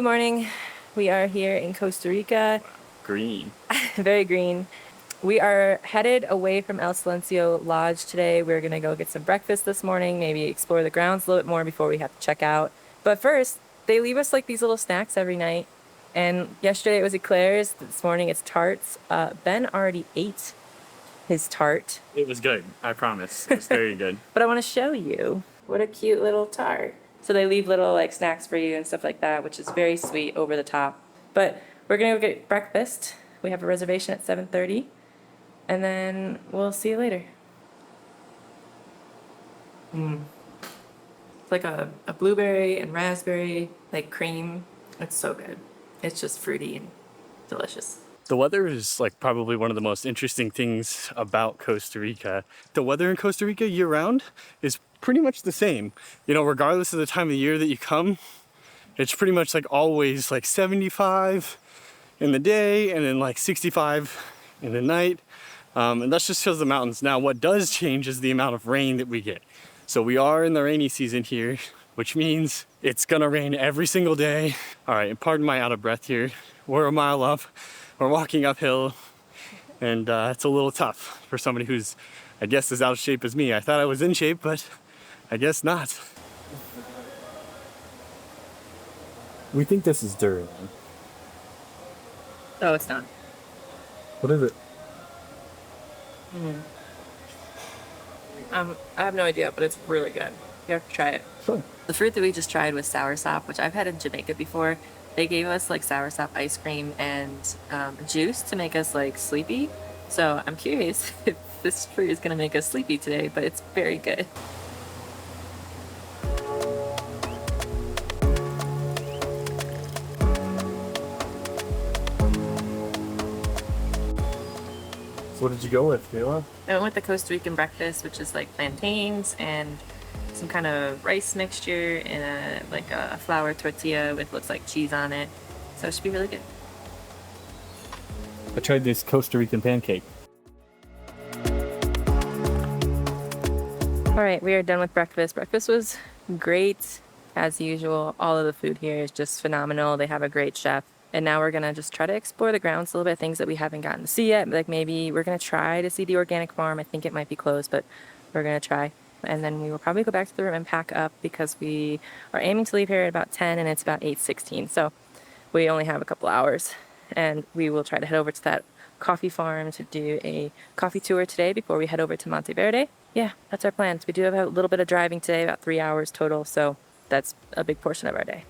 Good morning. We are here in Costa Rica. Green. Very green. We are headed away from El Silencio Lodge today. We're going to go get some breakfast this morning, maybe explore the grounds a little bit more before we have to check out. But first, they leave us like these little snacks every night. And yesterday it was eclairs. This morning it's tarts. Ben already ate his tart. It was good, I promise. It was very good. But I want to show you. What a cute little tart. So they leave little like snacks for you and stuff like that, which is very sweet, over the top. But we're gonna go get breakfast. We have a reservation at 7:30, and then we'll see you later. It's like a blueberry and raspberry like cream. It's so good. It's just fruity and delicious. The weather is like probably one of the most interesting things about Costa Rica. The weather in Costa Rica year round is pretty much the same. You know, regardless of the time of year that you come, it's pretty much like always like 75 in the day and then like 65 in the night. And that's just because of the mountains. Now, what does change is the amount of rain that we get. So we are in the rainy season here, which means it's gonna rain every single day. All right, and pardon my out of breath here. We're a mile up. We're walking uphill, and it's a little tough for somebody who's, I guess, as out of shape as me. I thought I was in shape, but I guess not. We think this is dirt. Oh, it's not. What is it? I have no idea, but it's really good. You have to try it. Sure. The fruit that we just tried was soursop, which I've had in Jamaica before. They gave us like soursop ice cream and juice to make us like sleepy. So I'm curious if this fruit is gonna make us sleepy today, but it's very good. So what did you go with, Kayla? I went with the Costa Rican breakfast, which is like plantains and some kind of rice mixture and a flour tortilla with looks like cheese on it. So it should be really good. I tried this Costa Rican pancake. All right, we are done with breakfast. Breakfast was great as usual. All of the food here is just phenomenal. They have a great chef. And now we're gonna just try to explore the grounds a little bit, things that we haven't gotten to see yet. Like maybe we're gonna try to see the organic farm. I think it might be closed, but we're gonna try. And then we will probably go back to the room and pack up because we are aiming to leave here at about 10 and it's about 8:16. So we only have a couple hours, and we will try to head over to that coffee farm to do a coffee tour today before we head over to Monteverde. Yeah, that's our plans. We do have a little bit of driving today, about 3 hours total. So that's a big portion of our day.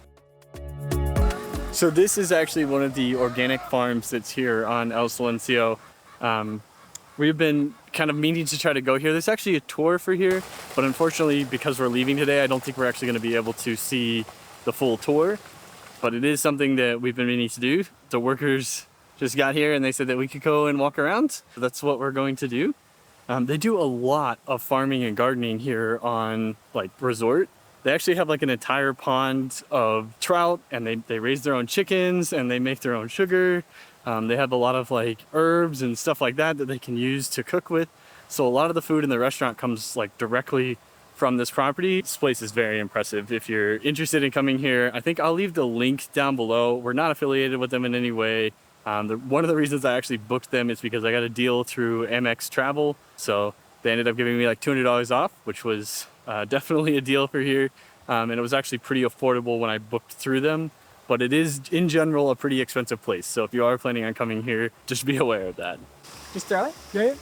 So this is actually one of the organic farms that's here on El Silencio. We've been kind of meaning to try to go here. There's actually a tour for here, but unfortunately, because we're leaving today, I don't think we're actually going to be able to see the full tour. But it is something that we've been meaning to do. The workers just got here and they said that we could go and walk around. So that's what we're going to do. They do a lot of farming and gardening here on like resort. They actually have like an entire pond of trout, and they raise their own chickens and they make their own sugar. They have a lot of like herbs and stuff like that that they can use to cook with. So a lot of the food in the restaurant comes like directly from this property. This place is very impressive. If you're interested in coming here, I think I'll leave the link down below. We're not affiliated with them in any way. One of the reasons I actually booked them is because I got a deal through Amex Travel. So they ended up giving me like $200 off, which was definitely a deal for here. And it was actually pretty affordable when I booked through them. But it is, in general, a pretty expensive place. So if you are planning on coming here, just be aware of that. Just throw it? Yeah.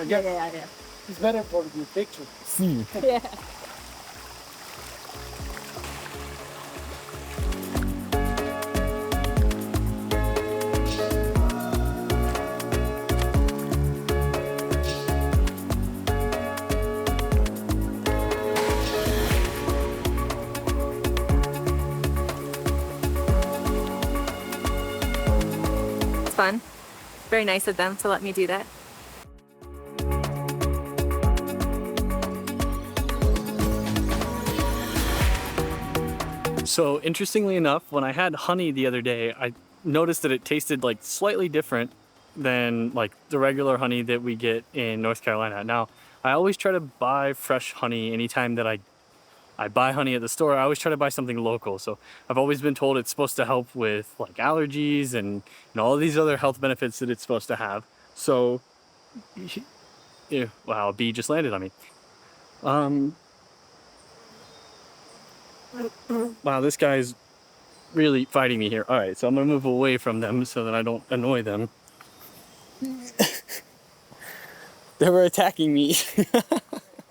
Yeah. It's better for the picture. See. Yeah. Fun. Very nice of them to let me do that. So interestingly enough, when I had honey the other day, I noticed that it tasted like slightly different than like the regular honey that we get in North Carolina. Now, I always try to buy fresh honey anytime that I I buy honey at the store, I always try to buy something local. So I've always been told it's supposed to help with like allergies and all these other health benefits that it's supposed to have. So, yeah, wow, a bee just landed on me. Wow, this guy's really fighting me here. All right, so I'm gonna move away from them so that I don't annoy them. They were attacking me.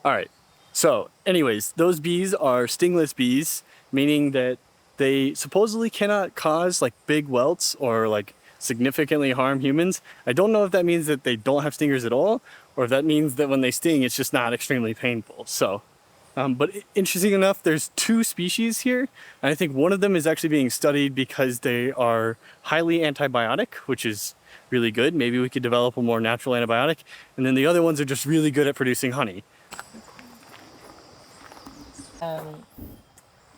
All right, so anyways, those bees are stingless bees, meaning that they supposedly cannot cause like big welts or like significantly harm humans. I don't know if that means that they don't have stingers at all, or if that means that when they sting, it's just not extremely painful. So, but interesting enough, there's 2 species here, and I think one of them is actually being studied because they are highly antibiotic, which is really good. Maybe we could develop a more natural antibiotic, and then the other ones are just really good at producing honey.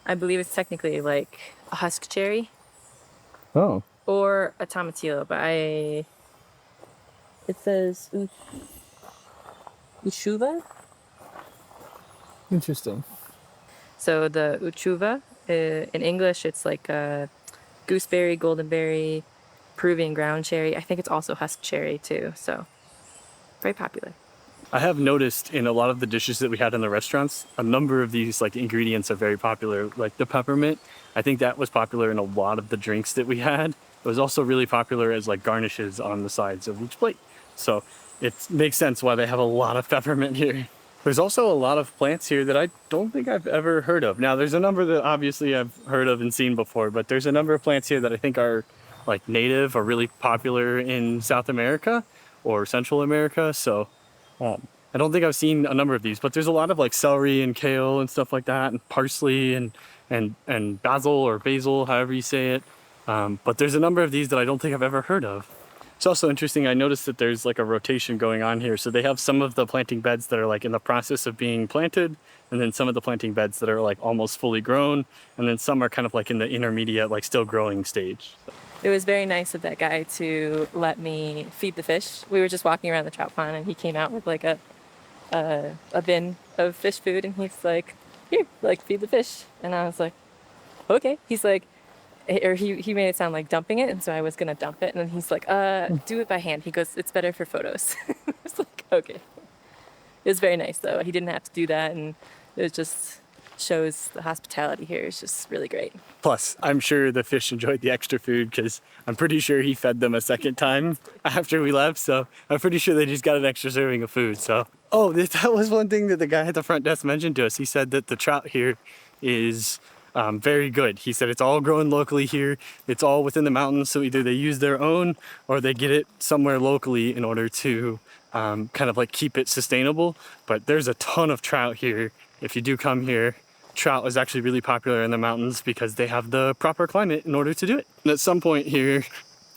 I believe it's technically like a husk cherry Oh. or a tomatillo, but it says uchuva. Interesting. So the uchuva, in English, it's like a gooseberry, goldenberry, Peruvian ground cherry. I think it's also husk cherry too. So very popular. I have noticed in a lot of the dishes that we had in the restaurants, a number of these like ingredients are very popular. Like the peppermint, I think that was popular in a lot of the drinks that we had. It was also really popular as like garnishes on the sides of each plate. So it makes sense why they have a lot of peppermint here. There's also a lot of plants here that I don't think I've ever heard of. Now there's a number that obviously I've heard of and seen before, but there's a number of plants here that I think are like native or really popular in South America or Central America. So I don't think I've seen a number of these, but there's a lot of like celery and kale and stuff like that, and parsley and basil or basil, however you say it. But there's a number of these that I don't think I've ever heard of. It's also interesting, I noticed that there's like a rotation going on here. So they have some of the planting beds that are like in the process of being planted, and then some of the planting beds that are like almost fully grown, and then some are kind of like in the intermediate, like still growing stage. It was very nice of that guy to let me feed the fish. We were just walking around the trout pond and he came out with like a bin of fish food and he's like, here, like feed the fish. And I was like, okay. He's like, or he made it sound like dumping it, and so I was gonna dump it, and then he's like, do it by hand. He goes, it's better for photos. I was like, okay. It was very nice though. He didn't have to do that, and it just shows the hospitality here is just really great. Plus, I'm sure the fish enjoyed the extra food because I'm pretty sure he fed them a second time after we left. So I'm pretty sure they just got an extra serving of food. So, oh, that was one thing that the guy at the front desk mentioned to us. He said that the trout here is very good. He said it's all grown locally here. It's all within the mountains. So either they use their own or they get it somewhere locally in order to kind of like keep it sustainable. But there's a ton of trout here. If you do come here, trout is actually really popular in the mountains because they have the proper climate in order to do it. And at some point here,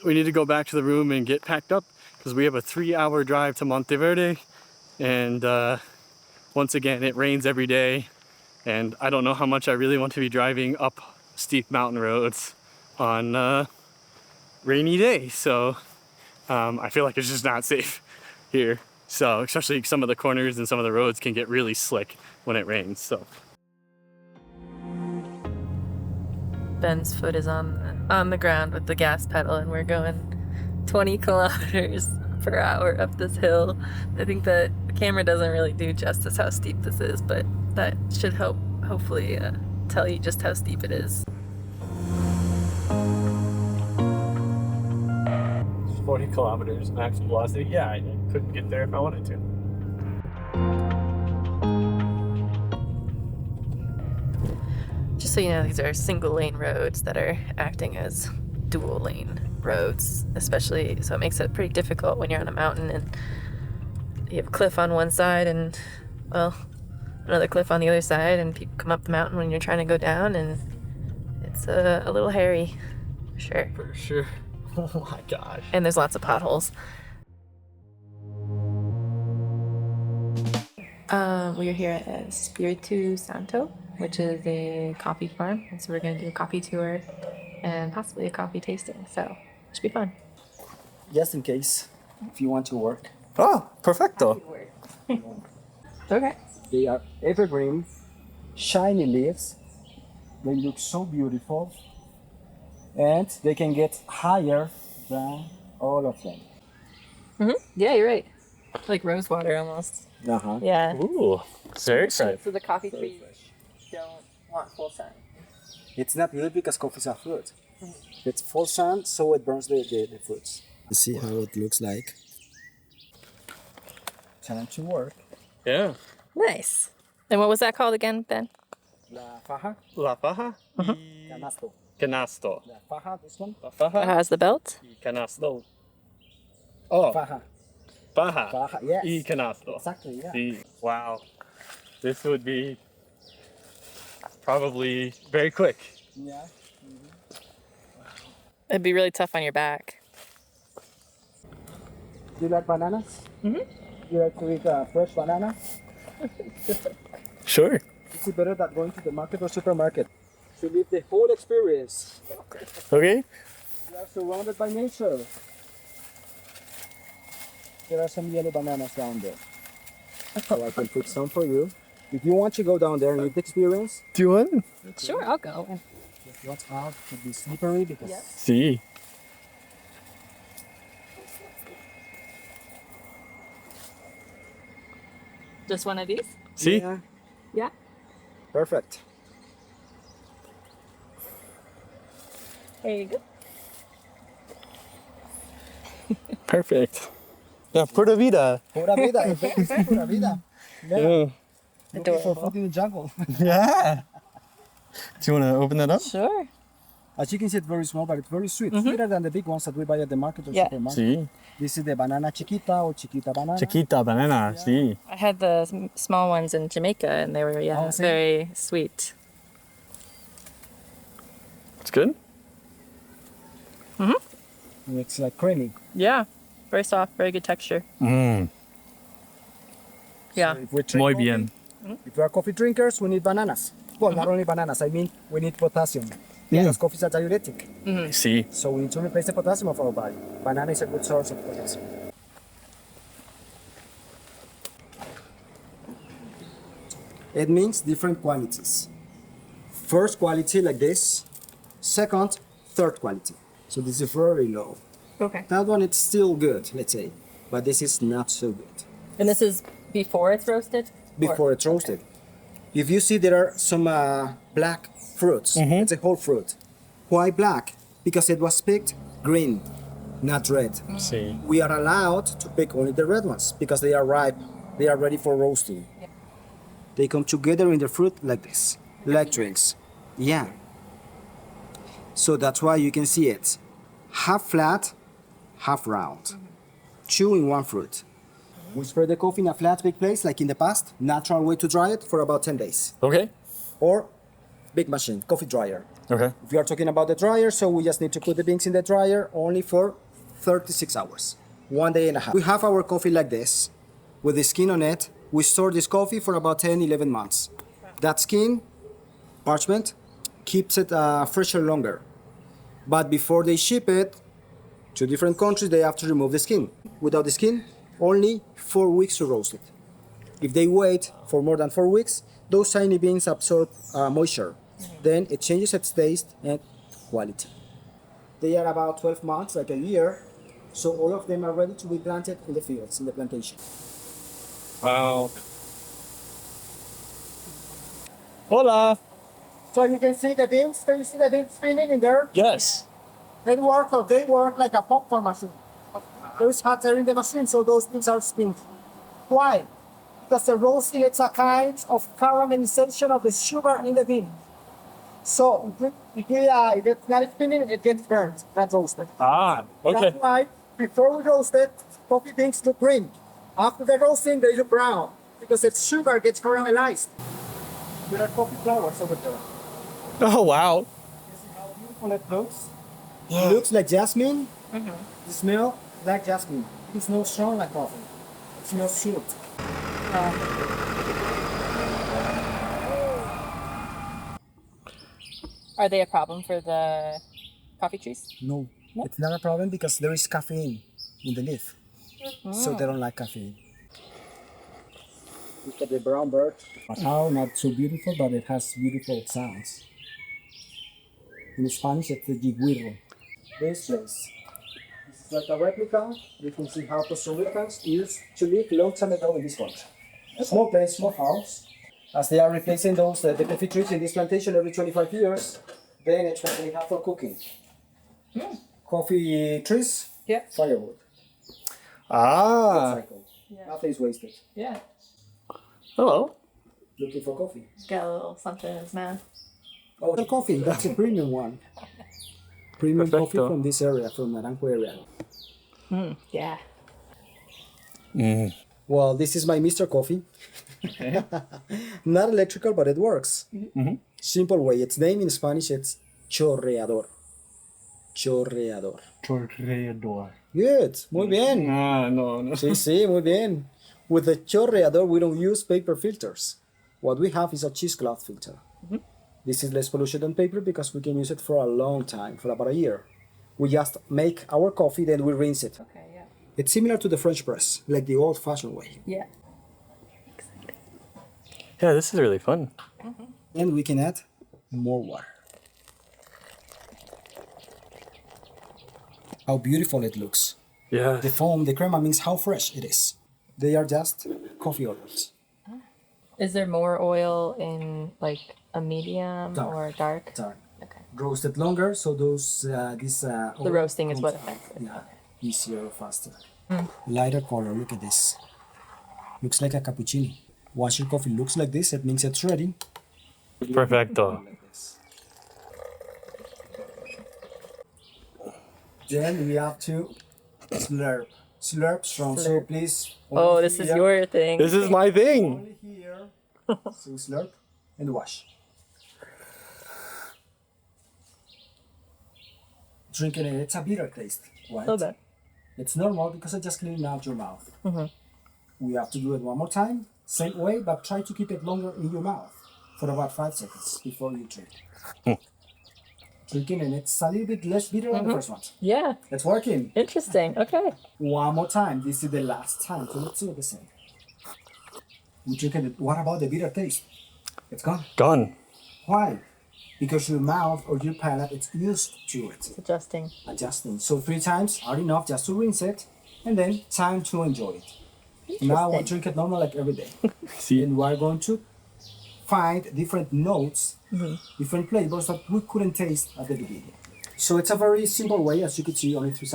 we need to go back to the room and get packed up because we have a 3-hour drive to Monteverde. And once again, it rains every day. And I don't know how much I really want to be driving up steep mountain roads on a rainy day. So I feel like it's just not safe here. So especially some of the corners and some of the roads can get really slick when it rains. So Ben's foot is on the ground with the gas pedal, and we're going 20 kilometers per hour up this hill. I think that the camera doesn't really do justice how steep this is, but that should hopefully tell you just how steep it is. 40 kilometers max velocity. Yeah, I couldn't get there if I wanted to. Just so you know, these are single lane roads that are acting as dual lane roads, especially, so it makes it pretty difficult when you're on a mountain and you have a cliff on one side and, well, another cliff on the other side, and people come up the mountain when you're trying to go down, and it's a little hairy, for sure. For sure. Oh my gosh. And there's lots of potholes. We're here at Espiritu Santo, which is a coffee farm, and so we're going to do a coffee tour and possibly a coffee tasting, so it should be fun. Just in case, if you want to work. Oh, perfecto. Okay. They are evergreen, shiny leaves. They look so beautiful. And they can get higher than all of them. Yeah, you're right. Like rose water almost. Uh-huh. Yeah. Ooh, very So fresh. the coffee trees don't want full sun. It's not good because coffee is a fruit. It's full sun, so it burns the fruits. See how it looks like. Time to work. Yeah. Nice. And what was that called again, Ben? La faja, La faja y canasto. canasto. La faja, this one. La faja How's the belt? y canasto. Oh, Faja. faja Faja, yes. y canasto. Exactly, yeah. Sí. Wow. This would be probably very quick. Yeah. It'd be really tough on your back. Do you like bananas? Mm-hmm. You like to eat fresh banana? Sure. It's better than going to the market or supermarket. To live the whole experience. Okay. We are surrounded by nature. There are some yellow bananas down there. So I can put some for you. If you want to go down there and live the experience, Do you want? Sure, I'll go. just watch out to be slippery because See. Just one of these? See. Yeah, Yeah. perfect. There you go. Perfect. Yeah, pura vida. Pura vida, it's pura vida. Yeah. Yeah. Looking for food in the jungle. Yeah. Do you want to open that up? Sure. As you can see, it's very small, but it's very sweet. Sweeter than the big ones that we buy at the market or Yeah. supermarket. See. This is the banana chiquita or chiquita banana. Chiquita banana. See. I had the small ones in Jamaica and they were, Oh, see? very sweet. It's good. It's like creamy. Yeah. Very soft, very good texture. Mmm. Yeah. So if we drink Muy coffee- bien. If we are coffee drinkers, we need bananas. Well, not only bananas, I mean we need potassium. Because coffee is a diuretic. See. So we need to replace the potassium of our body. Banana is a good source of potassium. It means different qualities. First quality like this. Second, third quality. So this is very low. Okay. That one it's still good, let's say. But this is not so good. And this is before it's roasted? Before it's roasted. If you see there are some black fruits, it's a whole fruit. Why black? Because it was picked green, not red. See. We are allowed to pick only the red ones because they are ripe, they are ready for roasting. They come together in the fruit like this, like drinks. Yeah. So that's why you can see it. Half flat, half round. Two in one fruit. We spread the coffee in a flat big place like in the past, natural way to dry it for about 10 days. Okay. Or big machine, coffee dryer. Okay. If you are talking about the dryer, so we just need to put the beans in the dryer only for 36 hours. 1 day and a half. We have our coffee like this, with the skin on it. We store this coffee for about 10, 11 months. That skin, parchment, keeps it fresher longer. But before they ship it to different countries, they have to remove the skin. Without the skin, only 4 weeks to roast it. If they wait for more than 4 weeks, those tiny beans absorb moisture. Then it changes its taste and quality. They are about 12 months, like a year, so all of them are ready to be planted in the fields, in the plantation. Wow. Hola. So you can see the beans, can you see the beans spinning in there? Yes. They work like a popcorn machine. There is hot air in the machine, so those beans are spinning. Why? Because the roasting, it's a kind of caramelization of the sugar in the bean. So if it's not spinning, it gets burnt, not roasted. Ah. Okay. That's why before we roast it, coffee beans look green. After the roasting, they look brown because its sugar gets caramelized. There are coffee flowers over there. Oh wow. See how beautiful it looks? It looks like jasmine. The smell like jasmine. It smells strong like coffee. It smells sweet. Are they a problem for the coffee trees? No, it's not a problem because there is caffeine in the leaf. So they don't like caffeine. Look at the brown bird. Oh, not so beautiful, but it has beautiful sounds. In Spanish, it's the jiguiro. This place. This is like a replica. You can see how Costa Ricans used to live long time ago in this country. A small place, small house. As they are replacing those the coffee trees in this plantation every 25 years, then it's what they have for cooking. Coffee trees, Yeah. firewood. Ah. Cycle. Nothing is wasted. Yeah. Hello. Looking for coffee. Got a little something in his mouth. Oh, the coffee. That's a premium one. Premium coffee Perfecto. from this area, from Naranjo area. Yeah. Well, this is my Mr. Coffee. Not electrical, but it works. Simple way. Its name in Spanish, it's chorreador. Chorreador. Chorreador. Good. Muy bien. No. Sí, sí, muy bien. With the chorreador, we don't use paper filters. What we have is a cheesecloth filter. This is less pollution than paper because we can use it for a long time, for about a year. We just make our coffee, then we rinse it. Okay, yeah. It's similar to the French press, like the old-fashioned way. Yeah. Yeah, this is really fun. And we can add more water. How beautiful it looks. Yeah. The foam, the crema means how fresh it is. They are just coffee oils. Is there more oil in like a medium Dark. or dark? Dark. Okay. Roasted longer, so those The roasting is what affects it. Yeah, easier, faster. Lighter color. Look at this. Looks like a cappuccino. Once your coffee looks like this, it means it's ready. Perfecto. Like this. Then we have to slurp. Slurp strong. So please. Oh, only this is here, your thing. This is my thing. Only here. So slurp and wash. Drinking it, it's a bitter taste. Right? A little bit. It's normal because I just cleaned out your mouth. We have to do it one more time, same way, but try to keep it longer in your mouth for about 5 seconds before you drink. Drinking and it's a little bit less bitter than the first one. Yeah. It's working. Interesting. Okay. One more time. This is the last time, so let's do it the same. We drink it. What about the bitter taste? It's gone. Gone. Why? Because your mouth or your palate it's used to it. Adjusting. Adjusting. So 3 times are enough just to rinse it, and then time to enjoy it. Now we drink it normal like every day. See. And we're going to find different notes, different flavors that we couldn't taste at the beginning. So it's a very simple way, as you could see, only 3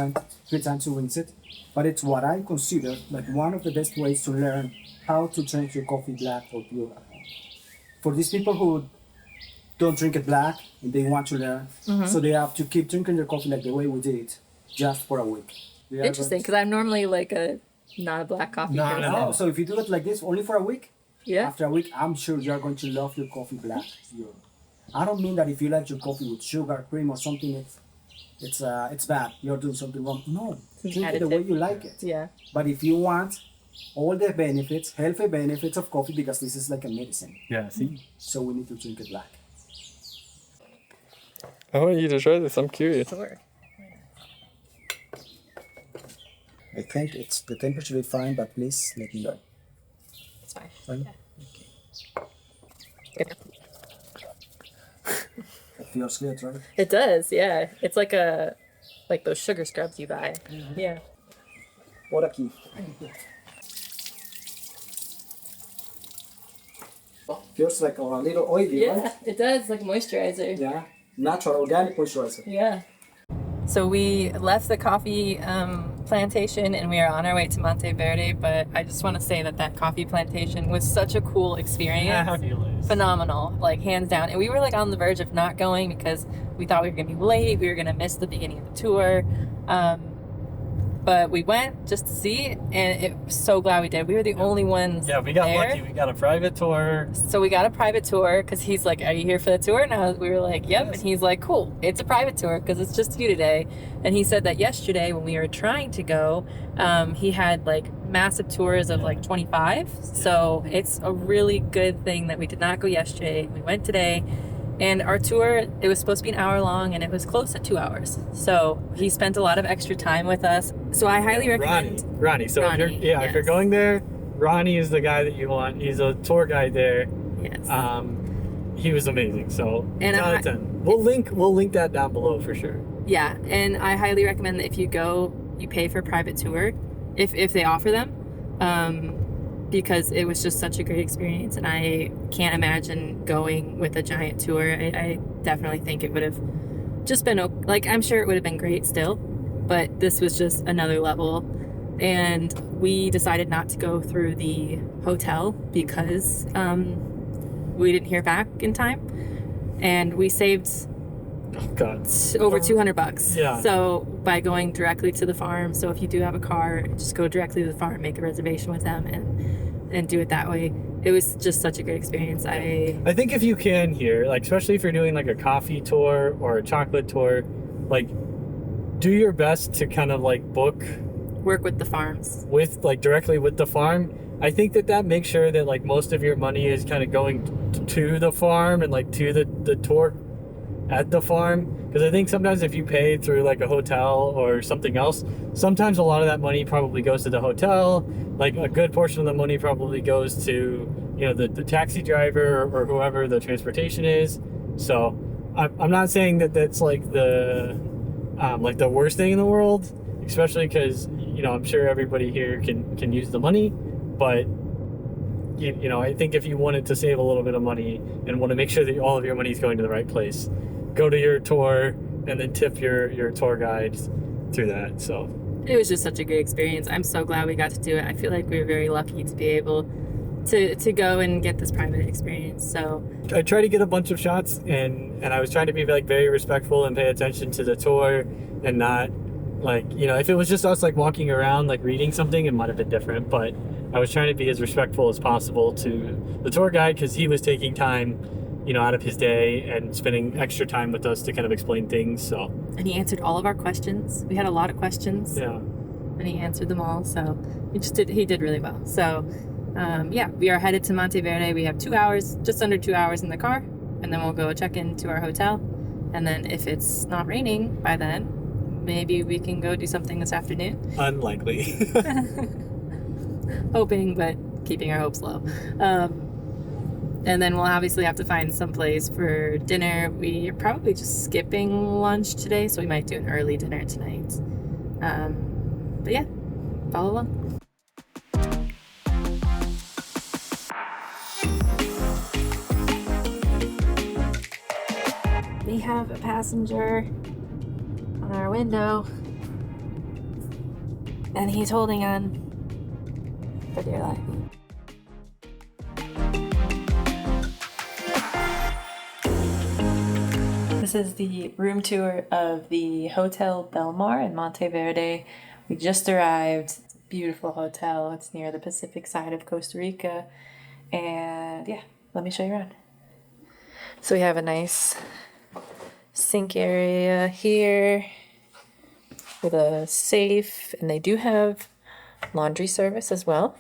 times to rinse it. But it's what I consider like one of the best ways to learn how to drink your coffee black or pure at home. For these people who don't drink it black and they want to learn, so they have to keep drinking their coffee like the way we did it, just for a week. They are Interesting, going because I'm normally like not a black coffee to- person. No, so if you do it like this only for a week, Yeah. after a week, I'm sure you're going to love your coffee black. I don't mean that if you like your coffee with sugar, cream, or something, it's bad. You're doing something wrong. No, drink it the way additive. you like it. Yeah. But if you want all the benefits, healthy benefits of coffee, because this is like a medicine, Yeah, see. so we need to drink it black. I want you to try this. I'm curious. Sure. I think it's the temperature is fine, but please let me know. It's fine. Fine? Okay. It feels good, right? It does, yeah. It's like those sugar scrubs you buy. Yeah. Por aquí. Feels like a little oily, Yeah, right? it does, like moisturizer. Yeah. Natural, organic moisturizer. Yeah. So we left the coffee plantation and we are on our way to Monteverde, but I just want to say that coffee plantation was such a cool experience. Phenomenal, like hands down. And we were like on the verge of not going because we thought we were going to be late. We were going to miss the beginning of the tour. But we went just to see, and so glad we did. We were the only ones Yeah, we got there. lucky. We got a private tour. So we got a private tour because he's like, "Are you here for the tour?" And we were like, "Yep." And he's like, "Cool, it's a private tour because it's just you today." And he said that yesterday when we were trying to go, he had like massive tours of like 25. So it's a really good thing that we did not go yesterday. We went today. And our tour, it was supposed to be an hour long, and it was close to 2 hours. So he spent a lot of extra time with us. So I highly recommend. Ronnie. So Ronnie, if you're yes. going there, Ronnie is the guy that you want. He's a tour guide there. Yes. He was amazing. So And 10 out of 10. We'll link that down below for sure. Yeah, and I highly recommend that if you go, you pay for a private tour, if they offer them, because it was just such a great experience, and I can't imagine going with a giant tour. I definitely think it would have just been like, I'm sure it would have been great still, but this was just another level. And we decided not to go through the hotel because we didn't hear back in time, and we saved over $200. Yeah. So by going directly to the farm, so if you do have a car, just go directly to the farm, make a reservation with them, and do it that way. It was just such a great experience. I think if you can here, like especially if you're doing like a coffee tour or a chocolate tour, like do your best to kind of like work with the farms. With like directly with the farm. I think that makes sure that like most of your money is kind of going to the farm and like to the tour at the farm, because I think sometimes if you pay through like a hotel or something else, sometimes a lot of that money probably goes to the hotel. Like a good portion of the money probably goes to, you know, the taxi driver or whoever the transportation is. So I'm not saying that that's like the worst thing in the world, especially because, you know, I'm sure everybody here can use the money, but you know, I think if you wanted to save a little bit of money and want to make sure that all of your money is going to the right place, go to your tour and then tip your tour guides through that. So it was just such a great experience. I'm so glad we got to do it. I feel like we were very lucky to be able to go and get this private experience. So I tried to get a bunch of shots, and I was trying to be like very respectful and pay attention to the tour, and not like, you know, if it was just us like walking around like reading something, it might have been different, but I was trying to be as respectful as possible to the tour guide, because he was taking time, you know, out of his day and spending extra time with us to kind of explain things. So, and he answered all of our questions. We had a lot of questions. Yeah. And he answered them all. So he did really well. So yeah, we are headed to Monteverde. We have 2 hours, just under 2 hours in the car, and then we'll go check into our hotel. And then if it's not raining by then, maybe we can go do something this afternoon. Unlikely. Hoping, but keeping our hopes low. And then we'll obviously have to find some place for dinner. We are probably just skipping lunch today, so we might do an early dinner tonight. But yeah, follow along. We have a passenger on our window, and he's holding on for dear life. This is the room tour of the Hotel Belmar in Monteverde. We just arrived. It's a beautiful hotel. It's near the Pacific side of Costa Rica. And yeah, let me show you around. So we have a nice sink area here with a safe, and they do have laundry service as well.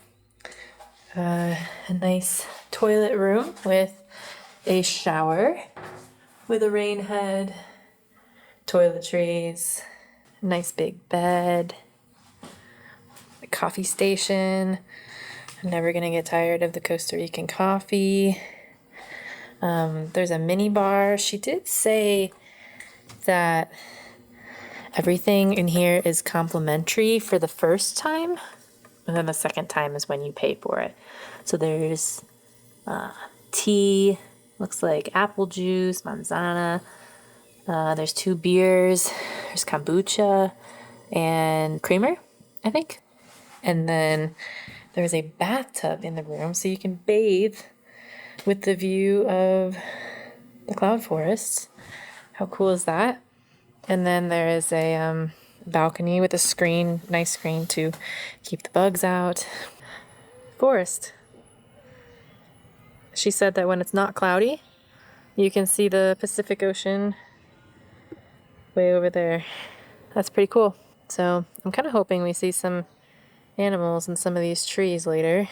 A nice toilet room with a shower with a rain head, toiletries, nice big bed, a coffee station. I'm never gonna get tired of the Costa Rican coffee. There's a mini bar. She did say that everything in here is complimentary for the first time, and then the second time is when you pay for it. So there's tea, looks like apple juice, manzana. There's 2 beers. There's kombucha and creamer, I think. And then there's a bathtub in the room, so you can bathe with the view of the cloud forests. How cool is that? And then there is a balcony with a screen, nice screen to keep the bugs out. Forest. She said that when it's not cloudy, you can see the Pacific Ocean way over there. That's pretty cool. So I'm kind of hoping we see some animals in some of these trees later.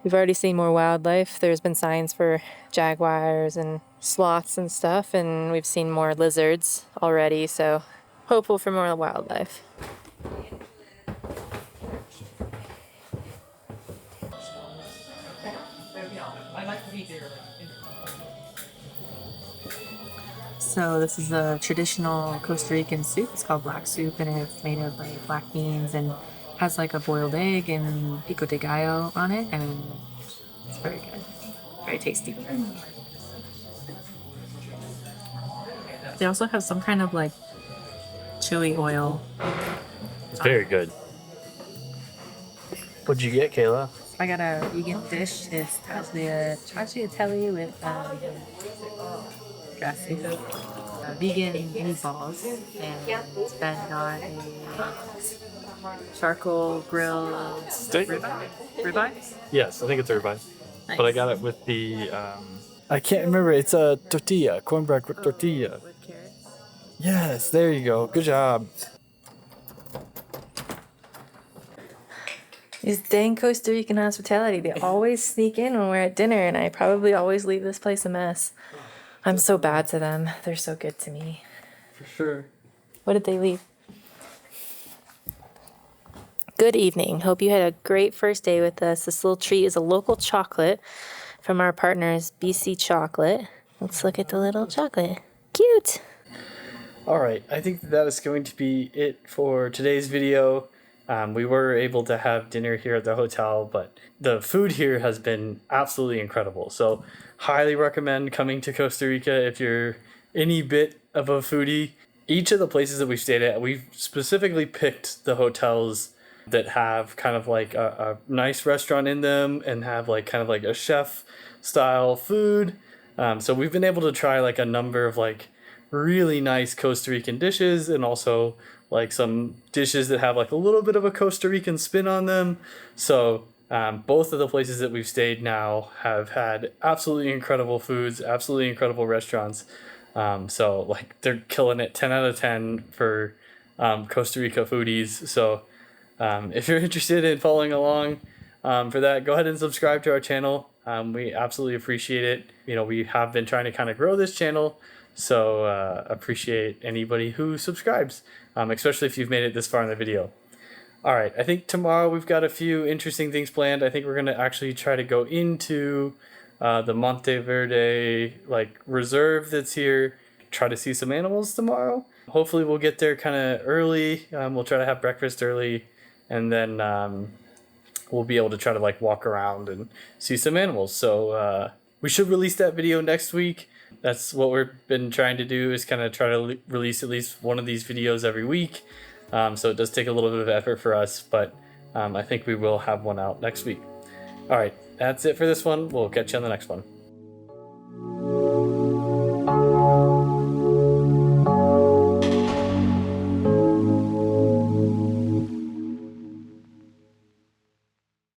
We've already seen more wildlife. There's been signs for jaguars and sloths and stuff, and we've seen more lizards already, so hopeful for more wildlife. So this is a traditional Costa Rican soup. It's called black soup, and it's made of like black beans and has like a boiled egg and pico de gallo on it, and it's very good, very tasty. They also have some kind of like chili oil. It's very good. What'd you get, Kayla? I got a vegan dish. It's tagliatelle with dressing. Vegan meatballs, and it's been on a charcoal grilled Steak? ribeye. Yes, I think it's ribeye. Nice. But I got it with the I can't remember. It's a tortilla, cornbread tortilla. With carrots. Yes, there you go. Good job. These dang Costa Rican hospitality, they always sneak in when we're at dinner, and I probably always leave this place a mess. I'm so bad to them. They're so good to me. For sure. What did they leave? Good evening. Hope you had a great first day with us. This little treat is a local chocolate from our partners, BC Chocolate. Let's look at the little chocolate. Cute. All right, I think that is going to be it for today's video. We were able to have dinner here at the hotel, but the food here has been absolutely incredible. So highly recommend coming to Costa Rica if you're any bit of a foodie. Each of the places that we've stayed at, we've specifically picked the hotels that have kind of like a nice restaurant in them and have like kind of like a chef style food. So we've been able to try like a number of like really nice Costa Rican dishes, and also like some dishes that have like a little bit of a Costa Rican spin on them. So both of the places that we've stayed now have had absolutely incredible foods, absolutely incredible restaurants. So like they're killing it, 10 out of 10 for Costa Rica foodies. So if you're interested in following along for that, go ahead and subscribe to our channel. We absolutely appreciate it. You know, we have been trying to kind of grow this channel, so appreciate anybody who subscribes, especially if you've made it this far in the video. All right, I think tomorrow we've got a few interesting things planned. I think we're gonna actually try to go into the Monteverde like reserve that's here. Try to see some animals tomorrow. Hopefully we'll get there kind of early. We'll try to have breakfast early, and then we'll be able to try to like walk around and see some animals. So we should release that video next week. That's what we've been trying to do, is kind of try to release at least one of these videos every week. So it does take a little bit of effort for us, but I think we will have one out next week. All right, that's it for this one. We'll catch you on the next one.